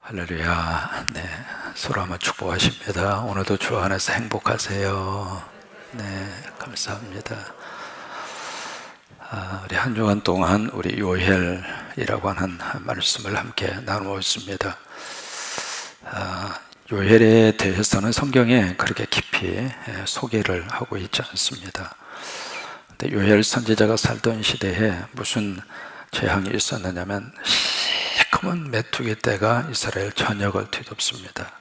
할렐루야. 네, 서로 한번 축복하십니다. 오늘도 주 안에서 행복하세요. 네, 감사합니다. 우리 한 주간 동안 우리 요헬이라고 하는 말씀을 함께 나누었습니다. 요헬에 대해서는 성경에 그렇게 깊이 소개를 하고 있지 않습니다. 근데 요헬 선지자가 살던 시대에 무슨 재앙이 있었느냐면 시커먼 메뚜기 떼가 이스라엘 전역을 뒤덮습니다.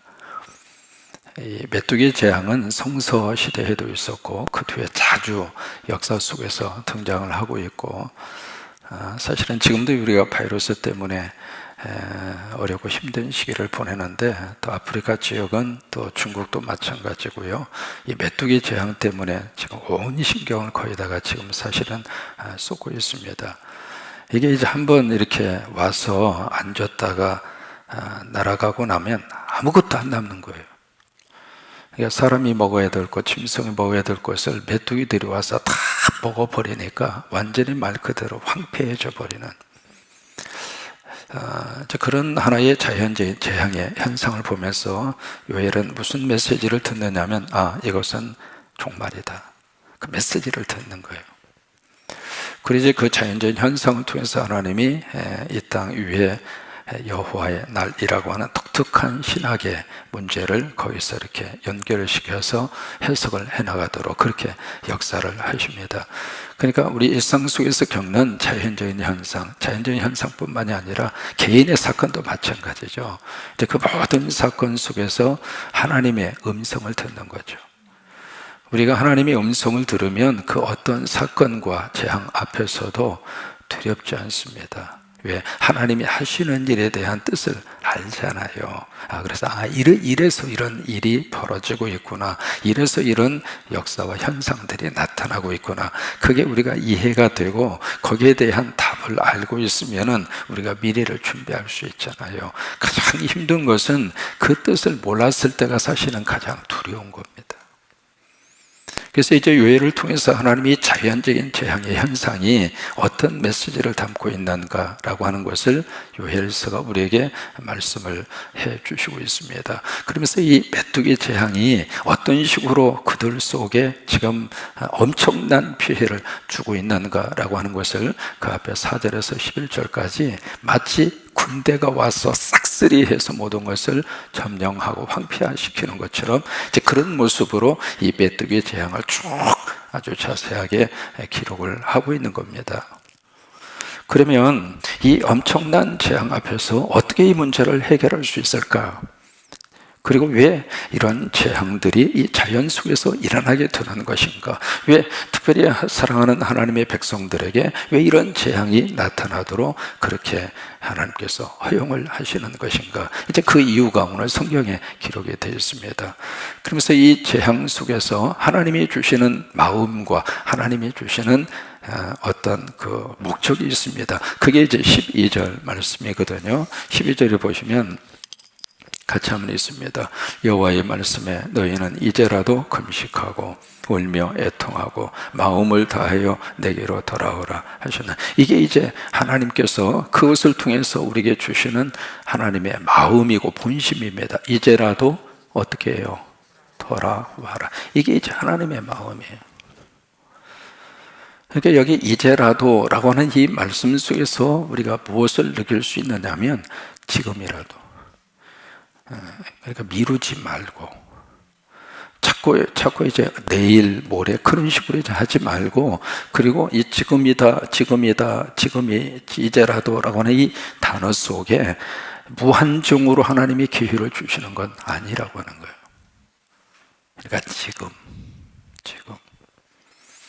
이 메뚜기 재앙은 성서 시대에도 있었고 그 뒤에 자주 역사 속에서 등장을 하고 있고, 사실은 지금도 우리가 바이러스 때문에 어렵고 힘든 시기를 보내는데, 또 아프리카 지역은 또 중국도 마찬가지고요. 이 메뚜기 재앙 때문에 지금 온 신경을 거의다가 지금 사실은 쏟고 있습니다. 이게 이제 한번 이렇게 와서 앉았다가 날아가고 나면 아무것도 안 남는 거예요. 그러니까 사람이 먹어야 될 것, 짐승이 먹어야 될 것을 메뚜기들이 와서 다 먹어버리니까 완전히 말 그대로 황폐해져 버리는 그런 하나의 자연적인 재앙의 현상을 보면서 요엘은 무슨 메시지를 듣느냐면, 이것은 종말이다, 그 메시지를 듣는 거예요. 그래서 그 자연적인 현상을 통해서 하나님이 이 땅 위에 여호와의 날이라고 하는 독특한 신학의 문제를 거기서 이렇게 연결시켜서 해석을 해나가도록 그렇게 역사를 하십니다. 그러니까 우리 일상 속에서 겪는 자연적인 현상뿐만이 아니라 개인의 사건도 마찬가지죠. 이제 그 모든 사건 속에서 하나님의 음성을 듣는 거죠. 우리가 하나님의 음성을 들으면 그 어떤 사건과 재앙 앞에서도 두렵지 않습니다. 왜? 하나님이 하시는 일에 대한 뜻을 알잖아요. 그래서 이래서 이런 일이 벌어지고 있구나, 이래서 이런 역사와 현상들이 나타나고 있구나, 그게 우리가 이해가 되고 거기에 대한 답을 알고 있으면은 우리가 미래를 준비할 수 있잖아요. 가장 힘든 것은 그 뜻을 몰랐을 때가 사실은 가장 두려운 겁니다. 그래서 이제 요엘을 통해서 하나님이 자연적인 재앙의 현상이 어떤 메시지를 담고 있는가라고 하는 것을 요엘서가 우리에게 말씀을 해 주시고 있습니다. 그러면서 이 메뚜기 재앙이 어떤 식으로 그들 속에 지금 엄청난 피해를 주고 있는가라고 하는 것을 그 앞에 4절에서 11절까지 마치 군대가 와서 싹쓸이해서 모든 것을 점령하고 황폐화시키는 것처럼 이제 그런 모습으로 이 메뚜기 재앙을 쭉 아주 자세하게 기록을 하고 있는 겁니다. 그러면 이 엄청난 재앙 앞에서 어떻게 이 문제를 해결할 수 있을까? 그리고 왜 이런 재앙들이 이 자연 속에서 일어나게 되는 것인가? 왜 특별히 사랑하는 하나님의 백성들에게 왜 이런 재앙이 나타나도록 그렇게 하나님께서 허용을 하시는 것인가? 이제 그 이유가 오늘 성경에 기록이 되어 있습니다. 그러면서 이 재앙 속에서 하나님이 주시는 마음과 하나님이 주시는 어떤 그 목적이 있습니다. 그게 이제 12절 말씀이거든요. 12절에 보시면 같이 한번 있습니다. 여호와의 말씀에 너희는 이제라도 금식하고 울며 애통하고 마음을 다하여 내게로 돌아오라 하셨나. 이게 이제 하나님께서 그것을 통해서 우리에게 주시는 하나님의 마음이고 본심입니다. 이제라도 어떻게 해요? 돌아와라. 이게 이제 하나님의 마음이에요. 그러니까 여기 이제라도 라고 하는 이 말씀 속에서 우리가 무엇을 느낄 수 있느냐면 지금이라도, 그러니까 미루지 말고 자꾸 이제 내일 모레 그런 식으로 이제 하지 말고, 그리고 이 지금이 이제라도라고 하는 이 단어 속에 무한정으로 하나님이 기회를 주시는 건 아니라고 하는 거예요. 그러니까 지금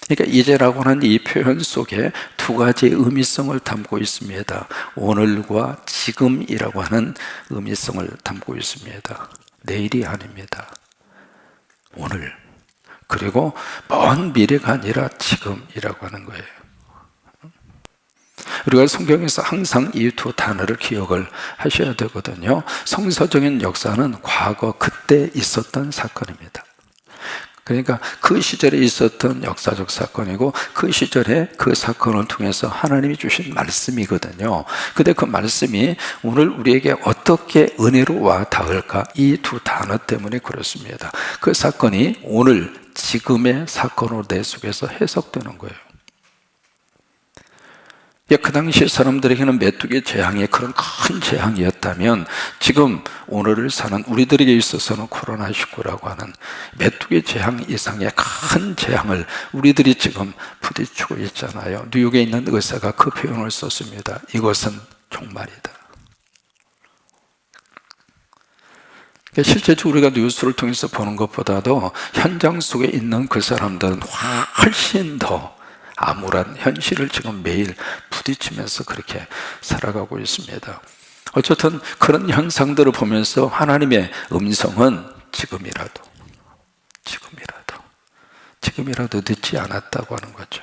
그러니까 이제라고 하는 이 표현 속에 두 가지 의미성을 담고 있습니다. 오늘과 지금이라고 하는 의미성을 담고 있습니다. 내일이 아닙니다. 오늘, 그리고 먼 미래가 아니라 지금이라고 하는 거예요. 우리가 성경에서 항상 이 두 단어를 기억을 하셔야 되거든요. 성서적인 역사는 과거 그때 있었던 사건입니다. 그러니까 그 시절에 있었던 역사적 사건이고 그 시절에 그 사건을 통해서 하나님이 주신 말씀이거든요. 근데 그 말씀이 오늘 우리에게 어떻게 은혜로 와 닿을까? 이 두 단어 때문에 그렇습니다. 그 사건이 오늘 지금의 사건으로 내 속에서 해석되는 거예요. 그 당시 사람들에게는 메뚜기 재앙이 그런 큰 재앙이었다면 지금 오늘을 사는 우리들에게 있어서는 코로나19라고 하는 메뚜기 재앙 이상의 큰 재앙을 우리들이 지금 부딪히고 있잖아요. 뉴욕에 있는 의사가 그 표현을 썼습니다. 이것은 종말이다. 실제적으로 우리가 뉴스를 통해서 보는 것보다도 현장 속에 있는 그 사람들은 훨씬 더 암울한 현실을 지금 매일 부딪히면서 그렇게 살아가고 있습니다. 어쨌든 그런 현상들을 보면서 하나님의 음성은 지금이라도 늦지 않았다고 하는 거죠.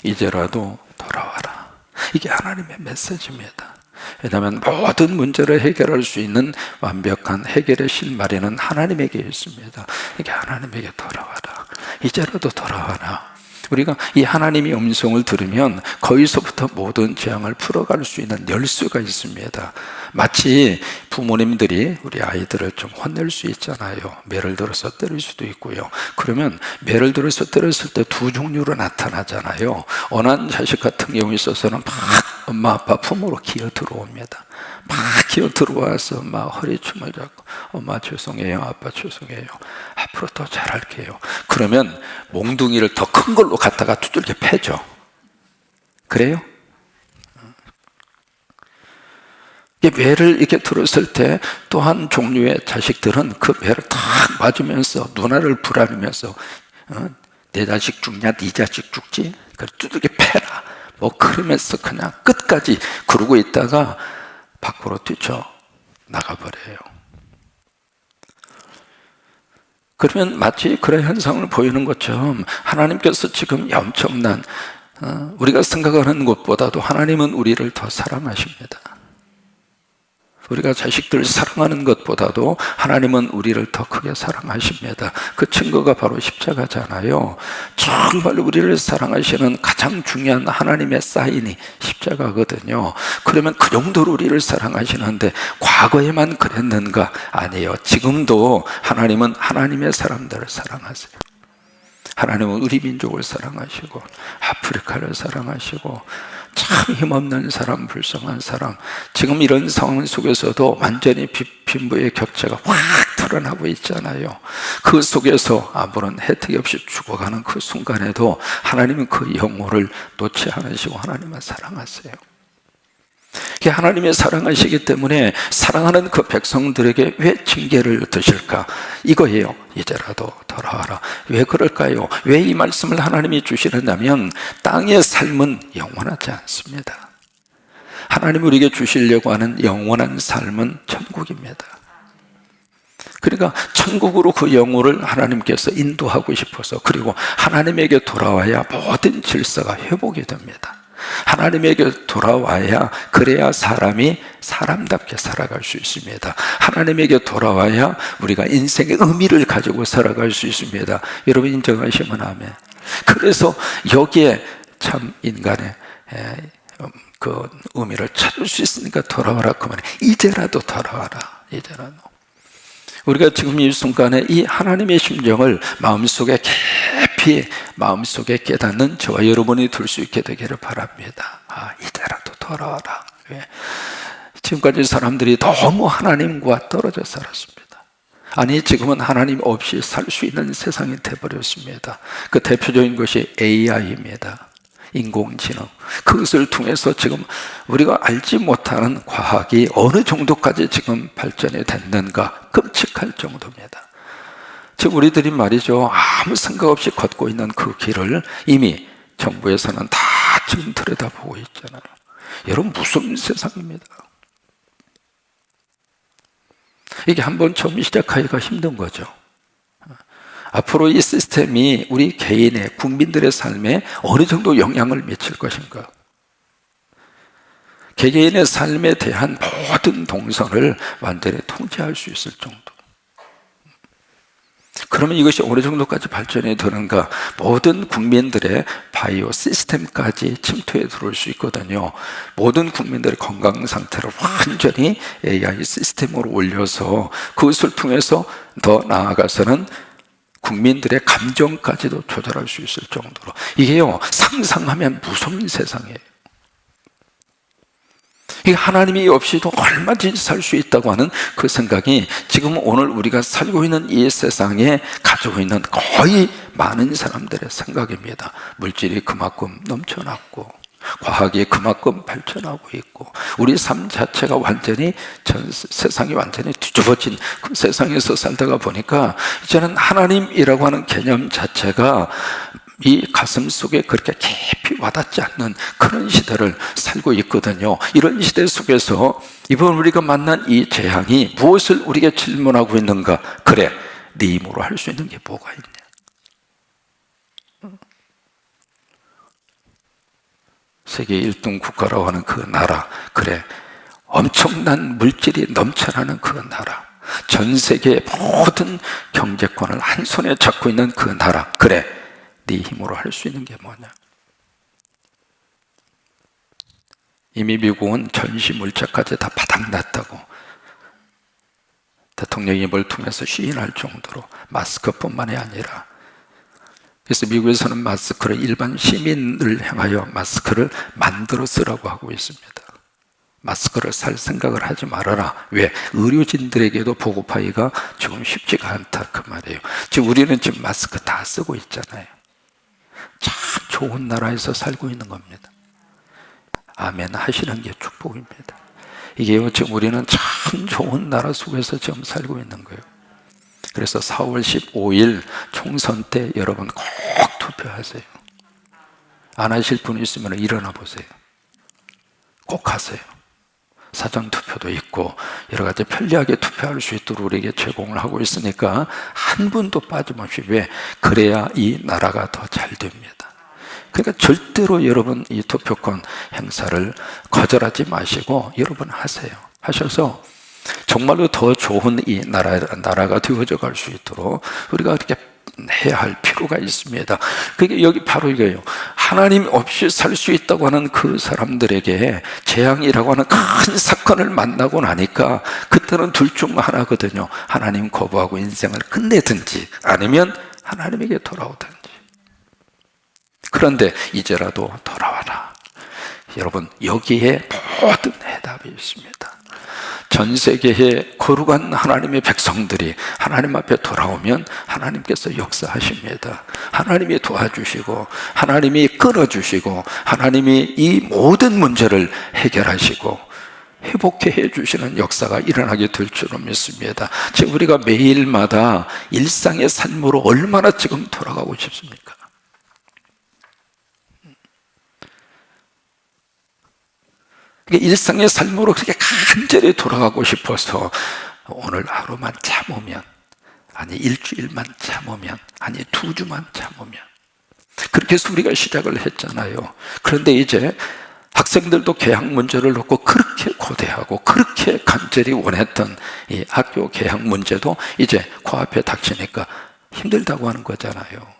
이제라도 돌아와라. 이게 하나님의 메시지입니다. 왜냐하면 모든 문제를 해결할 수 있는 완벽한 해결의 실마리는 하나님에게 있습니다. 이게 하나님에게 돌아와라. 이제라도 돌아와라. 우리가 이 하나님의 음성을 들으면 거기서부터 모든 재앙을 풀어갈 수 있는 열쇠가 있습니다. 마치 부모님들이 우리 아이들을 좀 혼낼 수 있잖아요. 매를 들어서 때릴 수도 있고요. 그러면 매를 들어서 때렸을 때 두 종류로 나타나잖아요. 언한 자식 같은 경우에 있어서는 막 엄마 아빠 품으로 기어 들어옵니다. 막 기어 들어와서 막 허리춤을 잡고 엄마 죄송해요, 아빠 죄송해요, 앞으로 더 잘할게요. 그러면 몽둥이를 더 큰 걸로 갖다가 두들겨 패죠. 그래요? 매를 이렇게 들었을 때 또 한 종류의 자식들은 그 매를 탁 맞으면서 눈알을 부라리면서 내 자식 죽냐, 네 자식 죽지? 그래 두들겨 패라. 뭐 그러면서 그냥 끝까지 그러고 있다가 밖으로 뛰쳐 나가버려요. 그러면 마치 그런 현상을 보이는 것처럼 하나님께서 지금 엄청난 우리가 생각하는 것보다도 하나님은 우리를 더 사랑하십니다. 우리가 자식들을 사랑하는 것보다도 하나님은 우리를 더 크게 사랑하십니다. 그 증거가 바로 십자가잖아요. 정말 우리를 사랑하시는 가장 중요한 하나님의 사인이 십자가거든요. 그러면 그 정도로 우리를 사랑하시는데 과거에만 그랬는가? 아니에요. 지금도 하나님은 하나님의 사람들을 사랑하세요. 하나님은 우리 민족을 사랑하시고 아프리카를 사랑하시고 참 힘없는 사람, 불쌍한 사람, 지금 이런 상황 속에서도 완전히 빈부의 격차가 확 드러나고 있잖아요. 그 속에서 아무런 혜택이 없이 죽어가는 그 순간에도 하나님은 그 영혼을 놓지 않으시고 하나님은 사랑하세요. 하나님의 사랑하시기 때문에 사랑하는 그 백성들에게 왜 징계를 드실까? 이거예요. 이제라도 돌아와라. 왜 그럴까요? 왜 이 말씀을 하나님이 주시느냐면 땅의 삶은 영원하지 않습니다. 하나님 우리에게 주시려고 하는 영원한 삶은 천국입니다. 그러니까 천국으로 그 영혼을 하나님께서 인도하고 싶어서, 그리고 하나님에게 돌아와야 모든 질서가 회복이 됩니다. 하나님에게 돌아와야, 그래야 사람이 사람답게 살아갈 수 있습니다. 하나님에게 돌아와야 우리가 인생의 의미를 가지고 살아갈 수 있습니다. 여러분 인정하시면 아멘. 그래서 여기에 참 인간의 그 의미를 찾을 수 있으니까 돌아와라 그 말이에요. 이제라도 돌아와라. 이제라도. 우리가 지금 이 순간에 이 하나님의 심정을 마음속에 깊이 마음속에 깨닫는 저와 여러분이 들 수 있게 되기를 바랍니다. 이제라도 돌아와라. 지금까지 사람들이 너무 하나님과 떨어져 살았습니다. 아니 지금은 하나님 없이 살 수 있는 세상이 되어버렸습니다. 그 대표적인 것이 AI입니다. 인공지능. 그것을 통해서 지금 우리가 알지 못하는 과학이 어느 정도까지 지금 발전이 됐는가 끔찍할 정도입니다. 지금 우리들이 말이죠, 아무 생각 없이 걷고 있는 그 길을 이미 정부에서는 다 지금 들여다보고 있잖아요. 여러분 무슨 세상입니다. 이게 한번 처음 시작하기가 힘든 거죠. 앞으로 이 시스템이 우리 개인의, 국민들의 삶에 어느 정도 영향을 미칠 것인가? 개개인의 삶에 대한 모든 동선을 완전히 통제할 수 있을 정도. 그러면 이것이 어느 정도까지 발전이 되는가? 모든 국민들의 바이오 시스템까지 침투해 들어올 수 있거든요. 모든 국민들의 건강 상태를 완전히 AI 시스템으로 올려서 그것을 통해서 더 나아가서는 국민들의 감정까지도 조절할 수 있을 정도로, 이게요, 상상하면 무서운 세상이에요. 하나님이 없이도 얼마든지 살 수 있다고 하는 그 생각이 지금 오늘 우리가 살고 있는 이 세상에 가지고 있는 거의 많은 사람들의 생각입니다. 물질이 그만큼 넘쳐났고 과학이 그만큼 발전하고 있고 우리 삶 자체가 완전히 전 세상이 완전히 뒤집어진 그 세상에서 살다가 보니까 이제는 하나님이라고 하는 개념 자체가 이 가슴 속에 그렇게 깊이 와닿지 않는 그런 시대를 살고 있거든요. 이런 시대 속에서 이번 우리가 만난 이 재앙이 무엇을 우리에게 질문하고 있는가? 그래, 네 힘으로 할 수 있는 게 뭐가 있냐? 세계 1등 국가라고 하는 그 나라, 그래, 엄청난 물질이 넘쳐나는 그 나라, 전 세계의 모든 경제권을 한 손에 잡고 있는 그 나라, 그래, 네 힘으로 할 수 있는 게 뭐냐? 이미 미국은 전시 물자까지 다 바닥났다고 대통령 입을 통해서 시인할 정도로, 마스크뿐만이 아니라. 그래서 미국에서는 마스크를 일반 시민을 향하여 마스크를 만들어 쓰라고 하고 있습니다. 마스크를 살 생각을 하지 말아라. 왜? 의료진들에게도 보급하기가 지금 쉽지가 않다 그 말이에요. 지금 우리는 지금 마스크 다 쓰고 있잖아요. 참 좋은 나라에서 살고 있는 겁니다. 아멘 하시는 게 축복입니다. 이게 지금 우리는 참 좋은 나라 속에서 지금 살고 있는 거예요. 그래서 4월 15일 총선 때 여러분 꼭 투표하세요. 안 하실 분 있으면 일어나 보세요. 꼭 하세요. 사전 투표도 있고 여러 가지 편리하게 투표할 수 있도록 우리에게 제공을 하고 있으니까 한 분도 빠짐없이, 왜? 그래야 이 나라가 더 잘 됩니다. 그러니까 절대로 여러분 이 투표권 행사를 거절하지 마시고 여러분 하세요. 하셔서 정말로 더 좋은 이 나라가 되어져 갈 수 있도록 우리가 그렇게 해야 할 필요가 있습니다. 그게 여기 바로 이거예요. 하나님 없이 살 수 있다고 하는 그 사람들에게 재앙이라고 하는 큰 사건을 만나고 나니까 그때는 둘 중 하나거든요. 하나님 거부하고 인생을 끝내든지 아니면 하나님에게 돌아오든지. 그런데 이제라도 돌아와라. 여러분, 여기에 모든 해답이 있습니다. 전 세계의 거룩한 하나님의 백성들이 하나님 앞에 돌아오면 하나님께서 역사하십니다. 하나님이 도와주시고 하나님이 끌어주시고 하나님이 이 모든 문제를 해결하시고 회복해 주시는 역사가 일어나게 될 줄로 믿습니다. 지금 우리가 매일마다 일상의 삶으로 얼마나 지금 돌아가고 싶습니까? 일상의 삶으로 그렇게 간절히 돌아가고 싶어서 오늘 하루만 참으면, 아니 일주일만 참으면, 아니 2주만 참으면, 그렇게 해서 우리가 시작을 했잖아요. 그런데 이제 학생들도 개학 문제를 놓고 그렇게 고대하고 그렇게 간절히 원했던 이 학교 개학 문제도 이제 코앞에 닥치니까 힘들다고 하는 거잖아요.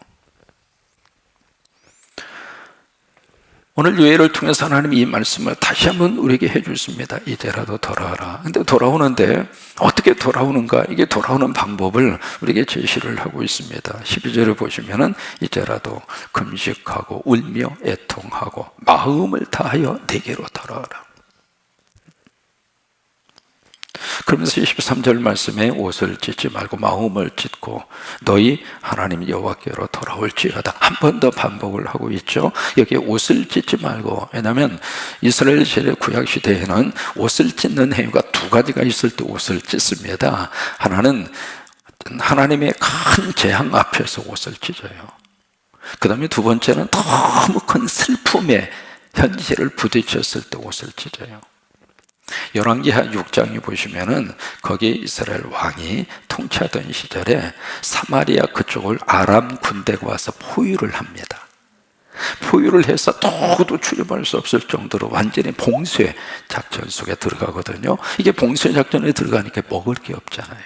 오늘 요엘을 통해서 하나님이 이 말씀을 다시 한번 우리에게 해주십니다. 이제라도 돌아와라. 근데 돌아오는데 어떻게 돌아오는가? 이게 돌아오는 방법을 우리에게 제시를 하고 있습니다. 12절을 보시면은 이제라도 금식하고 울며 애통하고 마음을 다하여 내게로 돌아와라. 그러면서 23절 말씀에 옷을 찢지 말고 마음을 찢고 너희 하나님 여호와께로 돌아올지어다. 한 번 더 반복을 하고 있죠. 여기에 옷을 찢지 말고, 왜냐하면 이스라엘 시대 구약 시대에는 옷을 찢는 행위가 2가지가 있을 때 옷을 찢습니다. 하나는 하나님의 큰 재앙 앞에서 옷을 찢어요. 그 다음에 2번째는 너무 큰 슬픔의 현실을 부딪혔을 때 옷을 찢어요. 열왕기하 6장에 보시면은 거기 이스라엘 왕이 통치하던 시절에 사마리아 그쪽을 아람 군대가 와서 포위를 합니다. 포위를 해서 누구도 출입할 수 없을 정도로 완전히 봉쇄 작전 속에 들어가거든요. 이게 봉쇄 작전에 들어가니까 먹을 게 없잖아요.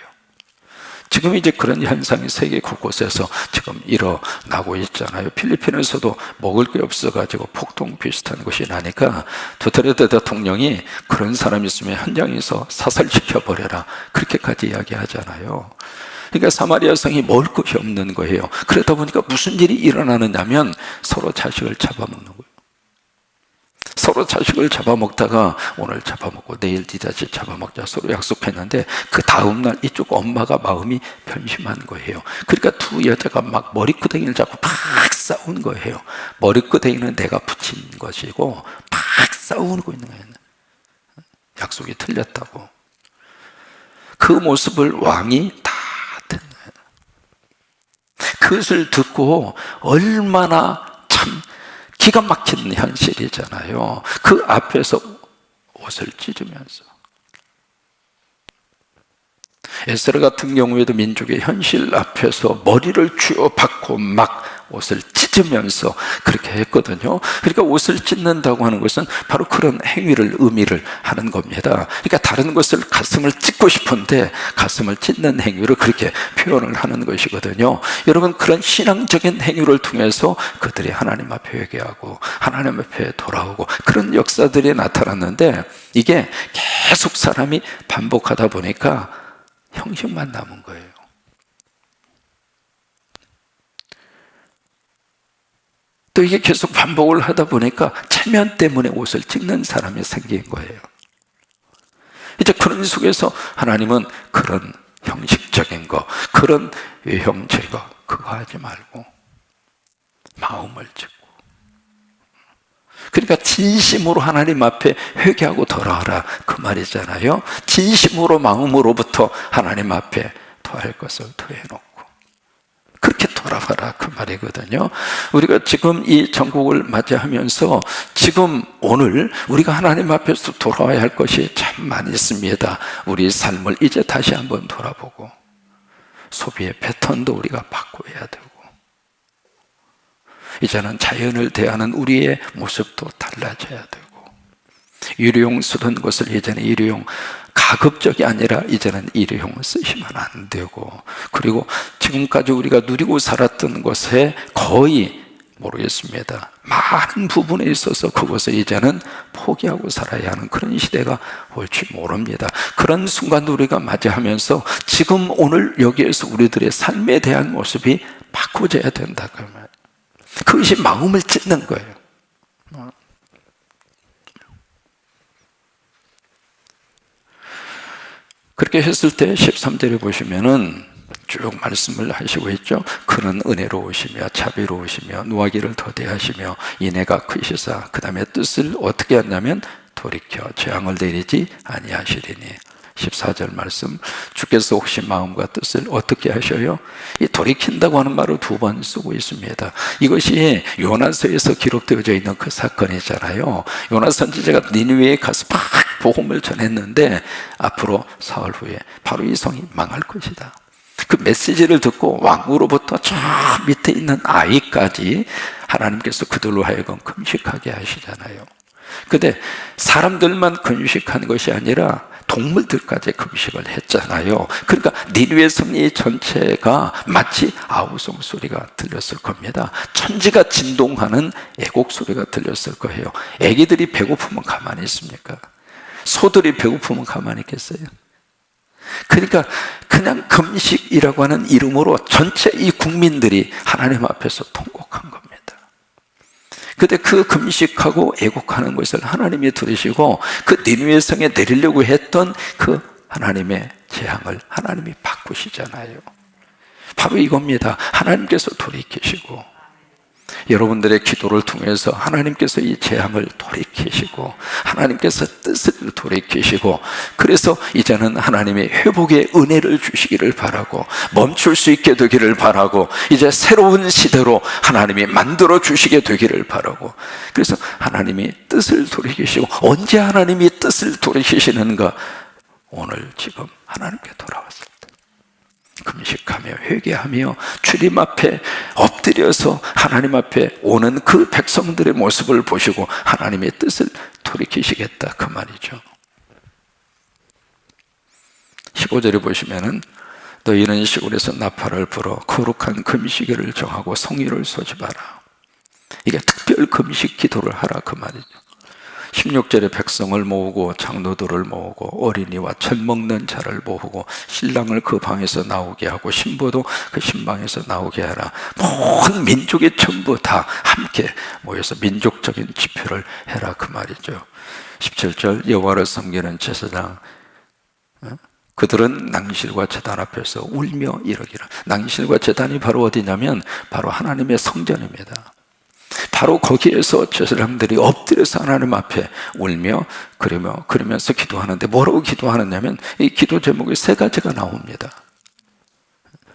지금 이제 그런 현상이 세계 곳곳에서 지금 일어나고 있잖아요. 필리핀에서도 먹을 게 없어가지고 폭동 비슷한 것이 나니까 두테르테 대통령이 그런 사람 있으면 현장에서 사살시켜버려라, 그렇게까지 이야기하잖아요. 그러니까 사마리아 성이 먹을 것이 없는 거예요. 그러다 보니까 무슨 일이 일어나느냐면 서로 자식을 잡아먹는 거예요. 서로 자식을 잡아먹다가 오늘 잡아먹고 내일 네 자식 잡아먹자 서로 약속했는데 그 다음날 이쪽 엄마가 마음이 변심한 거예요. 그러니까 두 여자가 막 머리끄댕이를 잡고 막 싸운 거예요. 머리끄댕이는 내가 붙인 것이고 막 싸우고 있는 거예요. 약속이 틀렸다고. 그 모습을 왕이 다 듣는 거예요. 그것을 듣고 얼마나 참 기가 막힌 현실이잖아요. 그 앞에서 옷을 찢으면서. 에스라 같은 경우에도 민족의 현실 앞에서 머리를 쥐어박고 막 옷을 찢으면서 그렇게 했거든요. 그러니까 옷을 찢는다고 하는 것은 바로 그런 행위를 의미를 하는 겁니다. 그러니까 다른 것을 가슴을 찢고 싶은데 가슴을 찢는 행위를 그렇게 표현을 하는 것이거든요. 여러분, 그런 신앙적인 행위를 통해서 그들이 하나님 앞에 회개하고 하나님 앞에 돌아오고 그런 역사들이 나타났는데 이게 계속 사람이 반복하다 보니까 형식만 남은 거예요. 또 이게 계속 반복을 하다 보니까 체면 때문에 옷을 찢는 사람이 생긴 거예요. 이제 그런 속에서 하나님은 그런 형식적인 거, 그런 외형 제거 그거 하지 말고 마음을 찢고, 그러니까 진심으로 하나님 앞에 회개하고 돌아와라 그 말이잖아요. 진심으로 마음으로부터 하나님 앞에 토할 것을 토해놓고 그렇게 돌아와라 그 말이거든요. 우리가 지금 이 전국을 맞이하면서 지금 오늘 우리가 하나님 앞에서 돌아와야 할 것이 참 많이 있습니다. 우리 삶을 이제 다시 한번 돌아보고 소비의 패턴도 우리가 바꿔야 되고 이제는 자연을 대하는 우리의 모습도 달라져야 되고 일회용 쓰던 것을 이제는 일회용 가급적이 아니라 이제는 일회용 쓰시면 안 되고, 그리고 지금까지 우리가 누리고 살았던 것에 거의 모르겠습니다. 많은 부분에 있어서 그것을 이제는 포기하고 살아야 하는 그런 시대가 올지 모릅니다. 그런 순간도 우리가 맞이하면서 지금 오늘 여기에서 우리들의 삶에 대한 모습이 바꿔져야 된다 그 말. 그것이 마음을 찢는 거예요. 그렇게 했을 때 13절에 보시면은 쭉 말씀을 하시고 있죠. 그는 은혜로우시며 자비로우시며 노하기를 더디하시며 인애가 크시사 그 다음에 뜻을 어떻게 하냐면 돌이켜 재앙을 내리지 아니하시리니. 14절 말씀, 주께서 혹시 마음과 뜻을 어떻게 하셔요? 이 돌이킨다고 하는 말을 2번 쓰고 있습니다. 이것이 요나서에서 기록되어져 있는 그 사건이잖아요. 요나 선지자가 니느웨에 가서 막 복음을 전했는데 앞으로 사흘 후에 바로 이 성이 망할 것이다. 그 메시지를 듣고 왕으로부터 저 밑에 있는 아이까지 하나님께서 그들로 하여금 금식하게 하시잖아요. 근데 사람들만 금식한 것이 아니라 동물들까지 금식을 했잖아요. 그러니까 니느웨 성리 전체가 마치 아우성 소리가 들렸을 겁니다. 천지가 진동하는 애곡 소리가 들렸을 거예요. 애기들이 배고프면 가만히 있습니까? 소들이 배고프면 가만히 있겠어요? 그러니까 그냥 금식이라고 하는 이름으로 전체 이 국민들이 하나님 앞에서 통곡한 겁니다. 근데 그 금식하고 애곡하는 것을 하나님이 들으시고 그 니느웨 성에 내리려고 했던 그 하나님의 재앙을 하나님이 바꾸시잖아요. 바로 이겁니다. 하나님께서 돌이키시고 여러분들의 기도를 통해서 하나님께서 이 재앙을 돌이키시고 하나님께서 뜻을 돌이키시고, 그래서 이제는 하나님의 회복의 은혜를 주시기를 바라고 멈출 수 있게 되기를 바라고 이제 새로운 시대로 하나님이 만들어 주시게 되기를 바라고, 그래서 하나님이 뜻을 돌이키시고, 언제 하나님이 뜻을 돌이키시는가? 오늘 지금 하나님께 돌아왔을 때 금식하며 회개하며 주님 앞에 엎드려서 하나님 앞에 오는 그 백성들의 모습을 보시고 하나님의 뜻을 돌이키시겠다 그 말이죠. 15절에 보시면은 너희는 시골에서 나팔을 불어 거룩한 금식일을 정하고 성일을 소집하라. 이게 특별 금식 기도를 하라 그 말이죠. 16절에 백성을 모으고 장로들을 모으고 어린이와 철 먹는 자를 모으고 신랑을 그 방에서 나오게 하고 신부도 그 신방에서 나오게 하라. 모든 민족이 전부 다 함께 모여서 민족적인 집회를 해라 그 말이죠. 17절 여호와를 섬기는 제사장 그들은 낭실과 제단 앞에서 울며 이러기를. 낭실과 제단이 바로 어디냐면 바로 하나님의 성전입니다. 바로 거기에서 제사장들이 엎드려서 하나님 앞에 울며 그러면서 기도하는데 뭐라고 기도하느냐면 이 기도 제목이 세 가지가 나옵니다.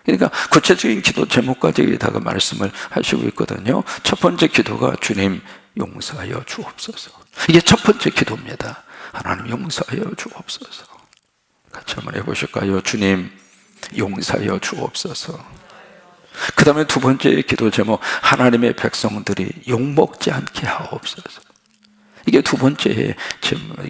그러니까 구체적인 기도 제목까지 여기다가 말씀을 하시고 있거든요. 첫 번째 기도가 주님 용서하여 주옵소서. 이게 첫 번째 기도입니다. 하나님 용서하여 주옵소서. 같이 한번 해보실까요? 주님 용서하여 주옵소서. 그 다음에 두 번째 기도 제목, 하나님의 백성들이 욕먹지 않게 하옵소서. 이게 두 번째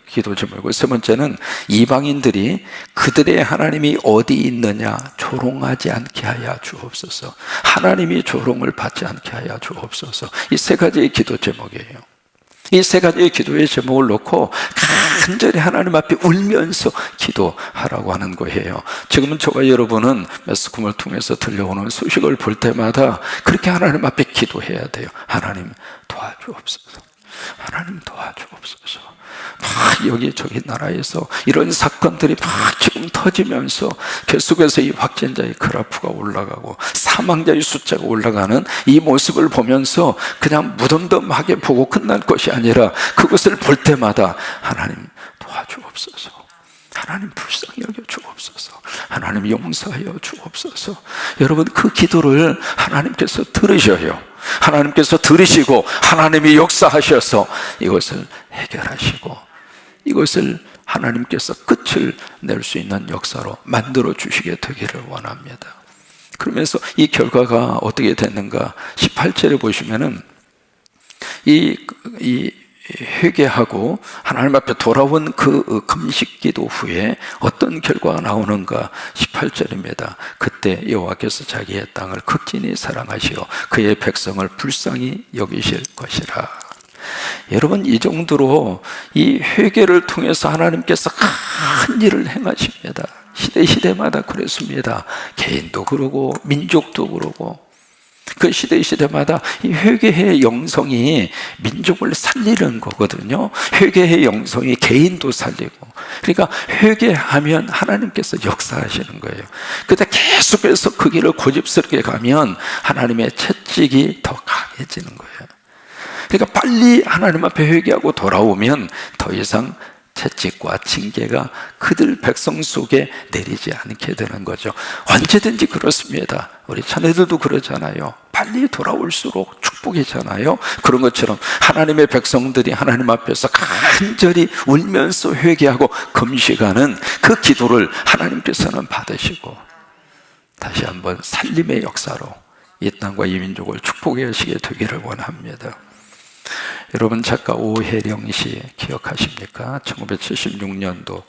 기도 제목이고, 세 번째는 이방인들이 그들의 하나님이 어디 있느냐 조롱하지 않게 하여 주옵소서. 하나님이 조롱을 받지 않게 하여 주옵소서. 이 세 가지의 기도 제목이에요. 이 세 가지의 기도의 제목을 놓고 간절히 하나님 앞에 울면서 기도하라고 하는 거예요. 지금은 저와 여러분은 매스컴을 통해서 들려오는 소식을 볼 때마다 그렇게 하나님 앞에 기도해야 돼요. 하나님 도와주옵소서. 하나님 도와주옵소서. 막 여기저기 나라에서 이런 사건들이 막 지금 터지면서 계속해서 이 확진자의 그래프가 올라가고 사망자의 숫자가 올라가는 이 모습을 보면서 그냥 무덤덤하게 보고 끝날 것이 아니라 그것을 볼 때마다 하나님 도와주옵소서. 하나님 불쌍히 여겨 주옵소서. 하나님 용서하여 주옵소서. 여러분 그 기도를 하나님께서 들으셔요. 하나님께서 들으시고 하나님이 역사하셔서 이것을 해결하시고 이것을 하나님께서 끝을 낼 수 있는 역사로 만들어 주시게 되기를 원합니다. 그러면서 이 결과가 어떻게 됐는가 18절에 보시면은 이 회개하고 하나님 앞에 돌아온 그 금식 기도 후에 어떤 결과가 나오는가 18절입니다. 그때 여호와께서 자기의 땅을 극진히 사랑하시어 그의 백성을 불쌍히 여기실 것이라. 여러분 이 정도로 이 회개를 통해서 하나님께서 큰 일을 행하십니다. 시대마다 그랬습니다. 개인도 그러고 민족도 그러고 그 시대마다 이 회개의 영성이 민족을 살리는 거거든요. 회개의 영성이 개인도 살리고, 그러니까 회개하면 하나님께서 역사하시는 거예요. 그때 계속해서 그 길을 고집스럽게 가면 하나님의 채찍이 더 강해지는 거예요. 그러니까 빨리 하나님 앞에 회개하고 돌아오면 더 이상 채찍과 징계가 그들 백성 속에 내리지 않게 되는 거죠. 언제든지 그렇습니다. 우리 자녀들도 그러잖아요. 빨리 돌아올수록 축복이잖아요. 그런 것처럼 하나님의 백성들이 하나님 앞에서 간절히 울면서 회개하고 금식하는 그 기도를 하나님께서는 받으시고 다시 한번 살림의 역사로 이 땅과 이 민족을 축복해 하시게 되기를 원합니다. 여러분 작가 오혜령 씨 기억하십니까? 1976년도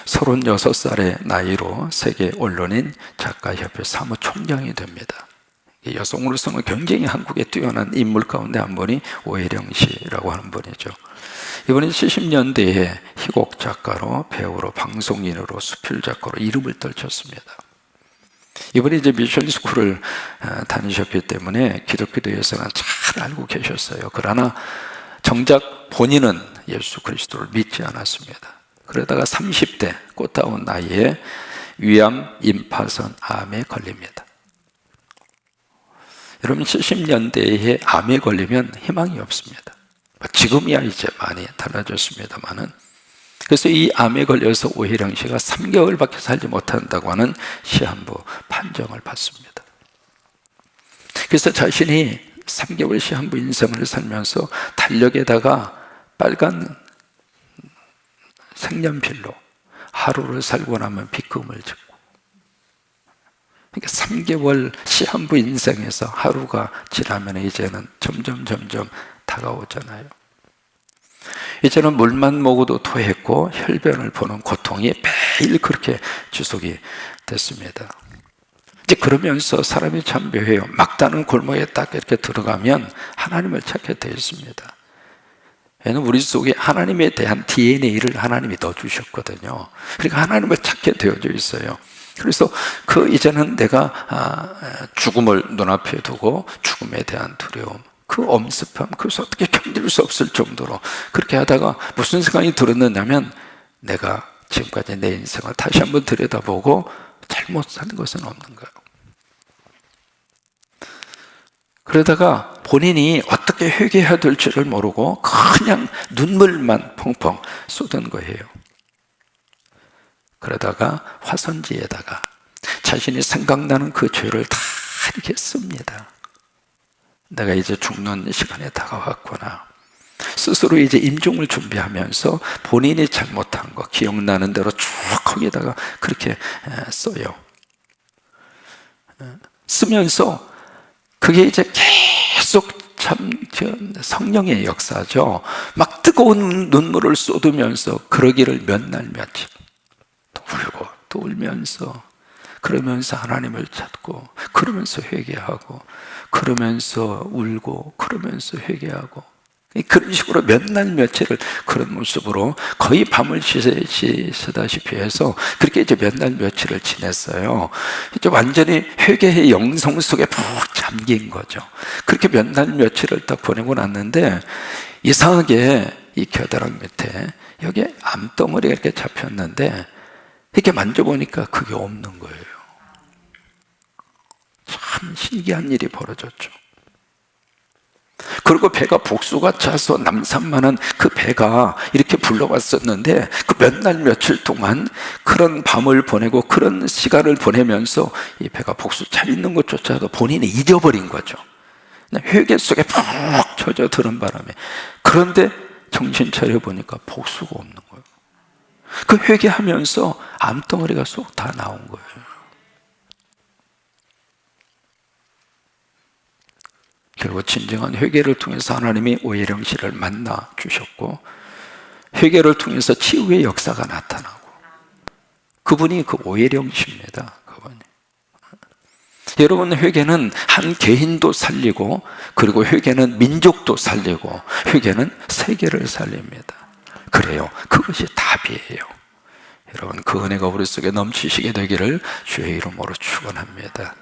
36살의 나이로 세계 언론인 작가협회 사무총장이 됩니다. 여성으로서는 굉장히 한국에 뛰어난 인물 가운데 한 분이 오혜령 씨라고 하는 분이죠. 이분이 70년대에 희곡 작가로, 배우로, 방송인으로, 수필 작가로 이름을 떨쳤습니다. 이분이 이제 미션 스쿨을 다니셨기 때문에 기독교에 대해서는 잘 알고 계셨어요. 그러나 정작 본인은 예수 그리스도를 믿지 않았습니다. 그러다가 30대 꽃다운 나이에 위암, 임파선, 암에 걸립니다. 여러분 70년대에 암에 걸리면 희망이 없습니다. 지금이야 이제 많이 달라졌습니다만은, 그래서 이 암에 걸려서 오혜령 씨가 3개월밖에 살지 못한다고 하는 시한부 판정을 받습니다. 그래서 자신이 3개월 시한부 인생을 살면서 달력에다가 빨간 색연필로 하루를 살고 나면 빗금을 짓고, 그러니까 3개월 시한부 인생에서 하루가 지나면 이제는 점점 다가오잖아요. 이제는 물만 먹어도 토했고 혈변을 보는 고통이 매일 그렇게 지속이 됐습니다. 이제 그러면서 사람이 참 묘해요. 막다른 골목에 딱 이렇게 들어가면 하나님을 찾게 되어 있습니다. 왜냐하면 우리 속에 하나님에 대한 DNA를 하나님이 넣어주셨거든요. 그러니까 하나님을 찾게 되어져 있어요. 그래서 이제는 내가 죽음을 눈앞에 두고 죽음에 대한 두려움, 그 엄습함, 그것을 어떻게 견딜 수 없을 정도로 그렇게 하다가 무슨 생각이 들었느냐면, 내가 지금까지 내 인생을 다시 한번 들여다보고 잘못 산 것은 없는가. 그러다가 본인이 어떻게 회개해야 될지를 모르고 그냥 눈물만 펑펑 쏟은 거예요. 그러다가 화선지에다가 자신이 생각나는 그 죄를 다 이렇게 씁니다. 내가 이제 죽는 시간에 다가왔구나. 스스로 이제 임종을 준비하면서 본인이 잘못한 거 기억나는 대로 쭉 거기다가 그렇게 써요. 쓰면서 그게 이제 계속 참 성령의 역사죠. 막 뜨거운 눈물을 쏟으면서 그러기를 몇 날 며칠 또 울고 또 울면서, 그러면서 하나님을 찾고, 그러면서 회개하고, 그러면서 울고, 그러면서 회개하고, 그런 식으로 몇 날 며칠을 그런 모습으로 거의 밤을 새다시피 해서 그렇게 이제 몇 날 며칠을 지냈어요. 이제 완전히 회개의 영성 속에 푹 잠긴 거죠. 그렇게 몇 날 며칠을 딱 보내고 났는데, 이상하게 이 겨드랑이 밑에 여기 암덩어리가 이렇게 잡혔는데, 이렇게 만져보니까 그게 없는 거예요. 참 신기한 일이 벌어졌죠. 그리고 배가 복수가 차서 남산만한 그 배가 이렇게 불러왔었는데, 그 몇 날 며칠 동안 그런 밤을 보내고 그런 시간을 보내면서 이 배가 복수 차 있는 것조차도 본인이 잊어버린 거죠. 회개 속에 푹 젖어드는 바람에. 그런데 정신 차려보니까 복수가 없는 거예요. 그 회개하면서 암덩어리가 쏙 다 나온 거예요. 결국 진정한 회개를 통해서 하나님이 오해령 씨를 만나 주셨고, 회개를 통해서 치유의 역사가 나타나고, 그분이 그 오해령 씨입니다. 그분이. 여러분, 회개는 한 개인도 살리고, 그리고 회개는 민족도 살리고, 회개는 세계를 살립니다. 그래요. 그것이 답이에요. 여러분, 그 은혜가 우리 속에 넘치시게 되기를 주의 이름으로 축원합니다.